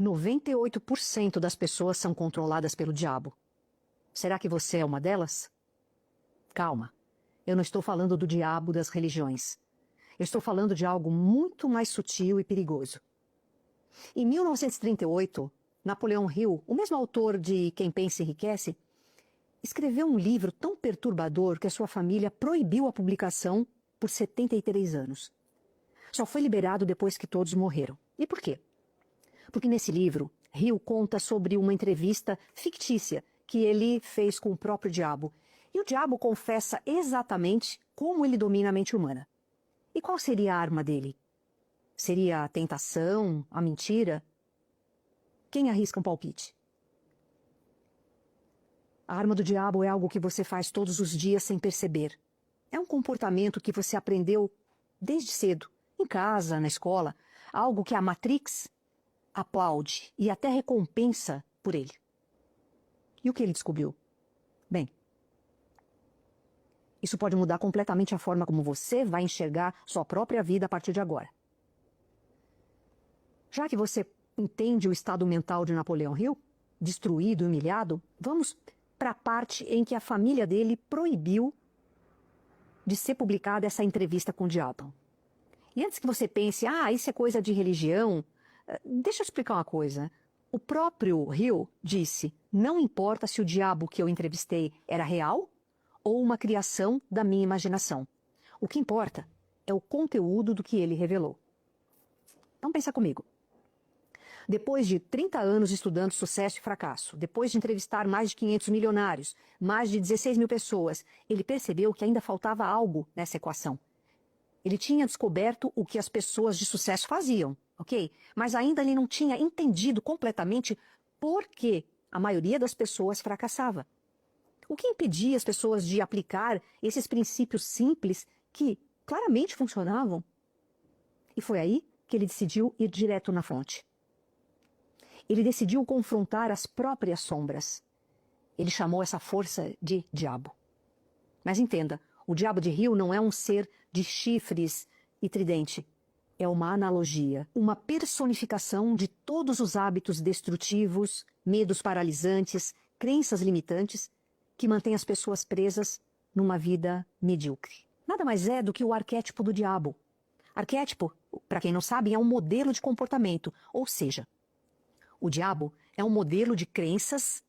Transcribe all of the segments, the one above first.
98% das pessoas são controladas pelo diabo. Será que você é uma delas? Calma, eu não estou falando do diabo das religiões. Eu estou falando de algo muito mais sutil e perigoso. Em 1938, Napoleão Hill, o mesmo autor de Quem Pensa Enriquece, escreveu um livro tão perturbador que a sua família proibiu a publicação por 73 anos. Só foi liberado depois que todos morreram. E por quê? Porque nesse livro, Hill conta sobre uma entrevista fictícia que ele fez com o próprio diabo. E o diabo confessa exatamente como ele domina a mente humana. E qual seria a arma dele? Seria a tentação, a mentira? Quem arrisca um palpite? A arma do diabo é algo que você faz todos os dias sem perceber. É um comportamento que você aprendeu desde cedo, em casa, na escola, algo que a Matrix aplaude e até recompensa por ele. E o que ele descobriu? Bem, isso pode mudar completamente a forma como você vai enxergar sua própria vida a partir de agora. Já que você entende o estado mental de Napoleão Hill, destruído e humilhado, vamos para a parte em que a família dele proibiu de ser publicada essa entrevista com o diabo. E antes que você pense, isso é coisa de religião, deixa eu explicar uma coisa. O próprio Hill disse, não importa se o diabo que eu entrevistei era real ou uma criação da minha imaginação. O que importa é o conteúdo do que ele revelou. Então pensa comigo. Depois de 30 anos estudando sucesso e fracasso, depois de entrevistar mais de 500 milionários, mais de 16 mil pessoas, ele percebeu que ainda faltava algo nessa equação. Ele tinha descoberto o que as pessoas de sucesso faziam, ok? Mas ainda ele não tinha entendido completamente por que a maioria das pessoas fracassava. O que impedia as pessoas de aplicar esses princípios simples que claramente funcionavam? E foi aí que ele decidiu ir direto na fonte. Ele decidiu confrontar as próprias sombras. Ele chamou essa força de diabo. Mas entenda, o diabo de Hill não é um ser de chifres e tridente. É uma analogia, uma personificação de todos os hábitos destrutivos, medos paralisantes, crenças limitantes que mantêm as pessoas presas numa vida medíocre. Nada mais é do que o arquétipo do diabo. Arquétipo, para quem não sabe, é um modelo de comportamento, ou seja, o diabo é um modelo de crenças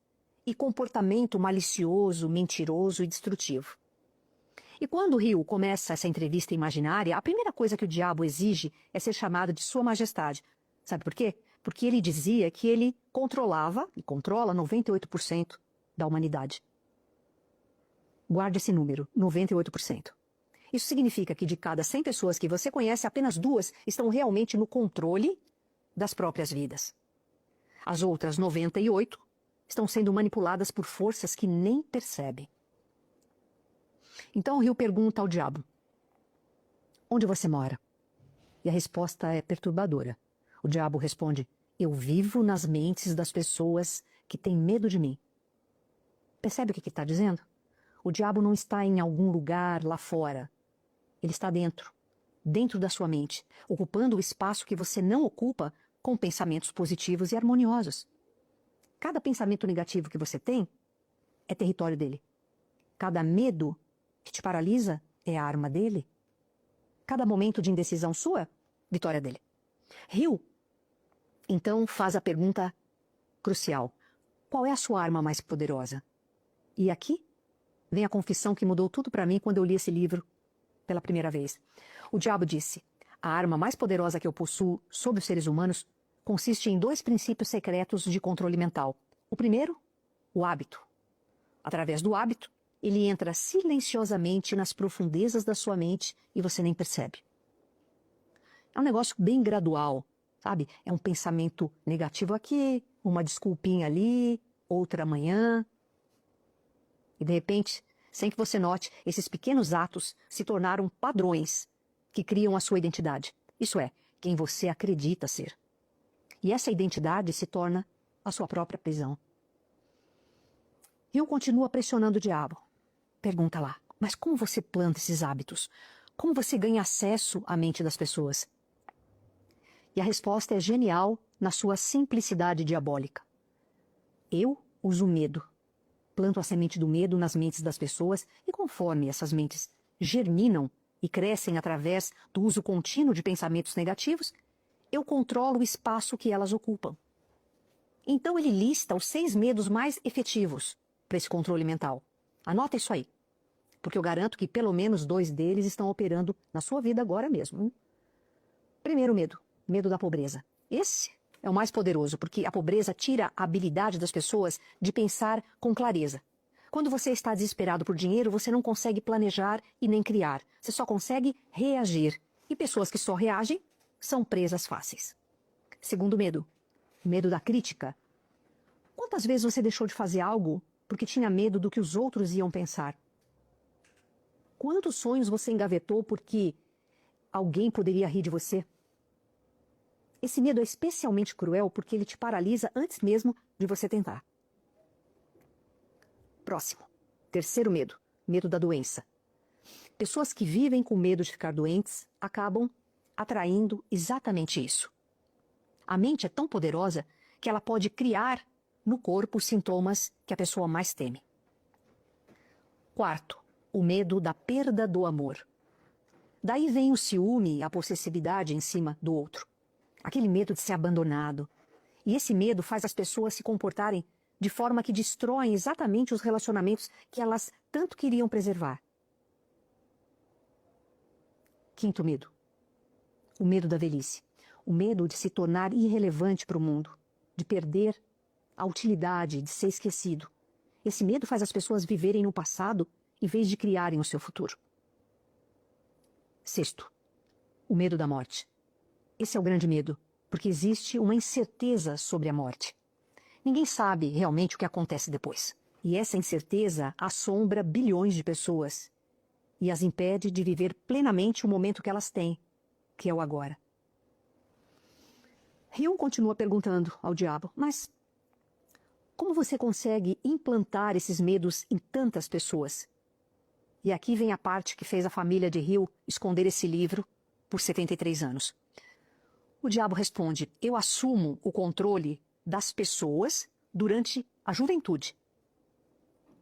e comportamento malicioso, mentiroso e destrutivo. E quando Hill começa essa entrevista imaginária, a primeira coisa que o diabo exige é ser chamado de Sua Majestade. Sabe por quê? Porque ele dizia que ele controlava e controla 98% da humanidade. Guarde esse número, 98%. Isso significa que de cada 100 pessoas que você conhece, apenas 2 estão realmente no controle das próprias vidas. As outras 98 estão sendo manipuladas por forças que nem percebem. Então Hill pergunta ao diabo, onde você mora? E a resposta é perturbadora. O diabo responde, eu vivo nas mentes das pessoas que têm medo de mim. Percebe o que ele está dizendo? O diabo não está em algum lugar lá fora. Ele está dentro da sua mente, ocupando o espaço que você não ocupa com pensamentos positivos e harmoniosos. Cada pensamento negativo que você tem é território dele. Cada medo que te paralisa é a arma dele. Cada momento de indecisão sua, vitória dele. Hill, então, faz a pergunta crucial. Qual é a sua arma mais poderosa? E aqui vem a confissão que mudou tudo para mim quando eu li esse livro pela primeira vez. O diabo disse, a arma mais poderosa que eu possuo sobre os seres humanos consiste em 2 princípios secretos de controle mental. O primeiro, o hábito. Através do hábito, ele entra silenciosamente nas profundezas da sua mente e você nem percebe. É um negócio bem gradual, sabe? É um pensamento negativo aqui, uma desculpinha ali, outra amanhã. E de repente, sem que você note, esses pequenos atos se tornaram padrões que criam a sua identidade. Isso é, quem você acredita ser. E essa identidade se torna a sua própria prisão. Hill continua pressionando o diabo. Pergunta lá, mas como você planta esses hábitos? Como você ganha acesso à mente das pessoas? E a resposta é genial na sua simplicidade diabólica. Eu uso o medo. Planto a semente do medo nas mentes das pessoas e conforme essas mentes germinam e crescem através do uso contínuo de pensamentos negativos, eu controlo o espaço que elas ocupam. Então ele lista os 6 medos mais efetivos para esse controle mental. Anota isso aí, porque eu garanto que pelo menos 2 deles estão operando na sua vida agora mesmo. Primeiro medo, medo da pobreza. Esse é o mais poderoso, porque a pobreza tira a habilidade das pessoas de pensar com clareza. Quando você está desesperado por dinheiro, você não consegue planejar e nem criar. Você só consegue reagir. E pessoas que só reagem são presas fáceis. Segundo medo, medo da crítica. Quantas vezes você deixou de fazer algo porque tinha medo do que os outros iam pensar? Quantos sonhos você engavetou porque alguém poderia rir de você? Esse medo é especialmente cruel porque ele te paralisa antes mesmo de você tentar. Próximo. Terceiro medo. Medo da doença. Pessoas que vivem com medo de ficar doentes acabam atraindo exatamente isso. A mente é tão poderosa que ela pode criar no corpo os sintomas que a pessoa mais teme. Quarto. O medo da perda do amor. Daí vem o ciúme e a possessividade em cima do outro. Aquele medo de ser abandonado. E esse medo faz as pessoas se comportarem de forma que destroem exatamente os relacionamentos que elas tanto queriam preservar. Quinto medo. O medo da velhice. O medo de se tornar irrelevante para o mundo, de perder a utilidade, de ser esquecido. Esse medo faz as pessoas viverem no passado em vez de criarem o seu futuro. Sexto. O medo da morte. Esse é o grande medo, porque existe uma incerteza sobre a morte. Ninguém sabe realmente o que acontece depois. E essa incerteza assombra bilhões de pessoas e as impede de viver plenamente o momento que elas têm, que é o agora. Hume continua perguntando ao diabo, mas como você consegue implantar esses medos em tantas pessoas? E aqui vem a parte que fez a família de Hume esconder esse livro por 73 anos. O diabo responde, eu assumo o controle das pessoas durante a juventude,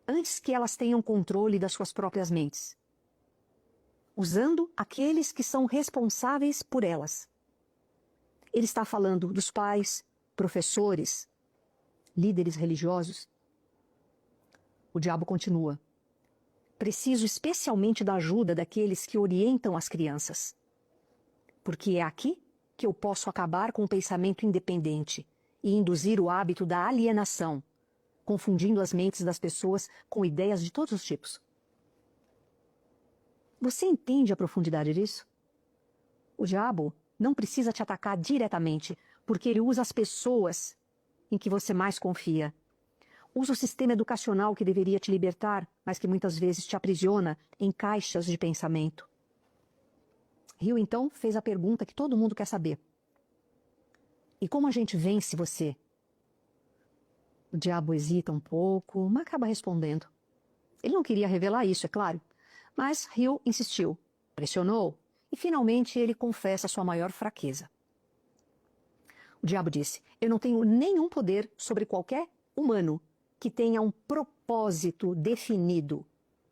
antes que elas tenham controle das suas próprias mentes, usando aqueles que são responsáveis por elas. Ele está falando dos pais, professores, líderes religiosos. O diabo continua. Preciso especialmente da ajuda daqueles que orientam as crianças, porque é aqui que eu posso acabar com o pensamento independente e induzir o hábito da alienação, confundindo as mentes das pessoas com ideias de todos os tipos. Você entende a profundidade disso? O diabo não precisa te atacar diretamente, porque ele usa as pessoas em que você mais confia. Usa o sistema educacional que deveria te libertar, mas que muitas vezes te aprisiona em caixas de pensamento. Hume, então, fez a pergunta que todo mundo quer saber. E como a gente vence você? O diabo hesita um pouco, mas acaba respondendo. Ele não queria revelar isso, é claro. Mas Hume insistiu, pressionou, e finalmente ele confessa a sua maior fraqueza. O diabo disse, eu não tenho nenhum poder sobre qualquer humano que tenha um propósito definido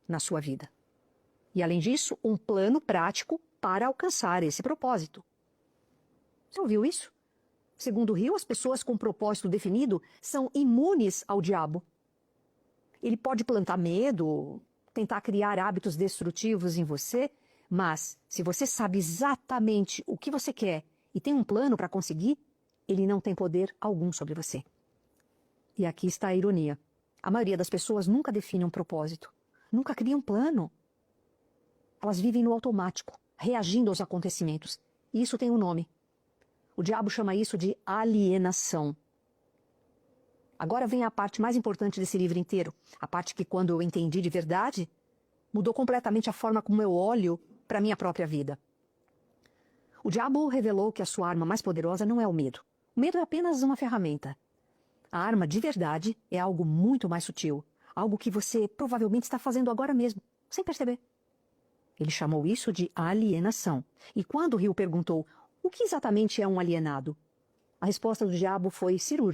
na sua vida. E, além disso, um plano prático para alcançar esse propósito. Você ouviu isso? Segundo Hume, as pessoas com propósito definido são imunes ao diabo. Ele pode plantar medo, tentar criar hábitos destrutivos em você, mas se você sabe exatamente o que você quer e tem um plano para conseguir, ele não tem poder algum sobre você. E aqui está a ironia. A maioria das pessoas nunca define um propósito, nunca cria um plano. Elas vivem no automático, reagindo aos acontecimentos. E isso tem um nome. O diabo chama isso de alienação. Agora vem a parte mais importante desse livro inteiro. A parte que, quando eu entendi de verdade, mudou completamente a forma como eu olho para a minha própria vida. O diabo revelou que a sua arma mais poderosa não é o medo. O medo é apenas uma ferramenta. A arma de verdade é algo muito mais sutil. Algo que você provavelmente está fazendo agora mesmo, sem perceber. Ele chamou isso de alienação. E quando Hume perguntou, o que exatamente é um alienado? A resposta do diabo foi cirúrgica.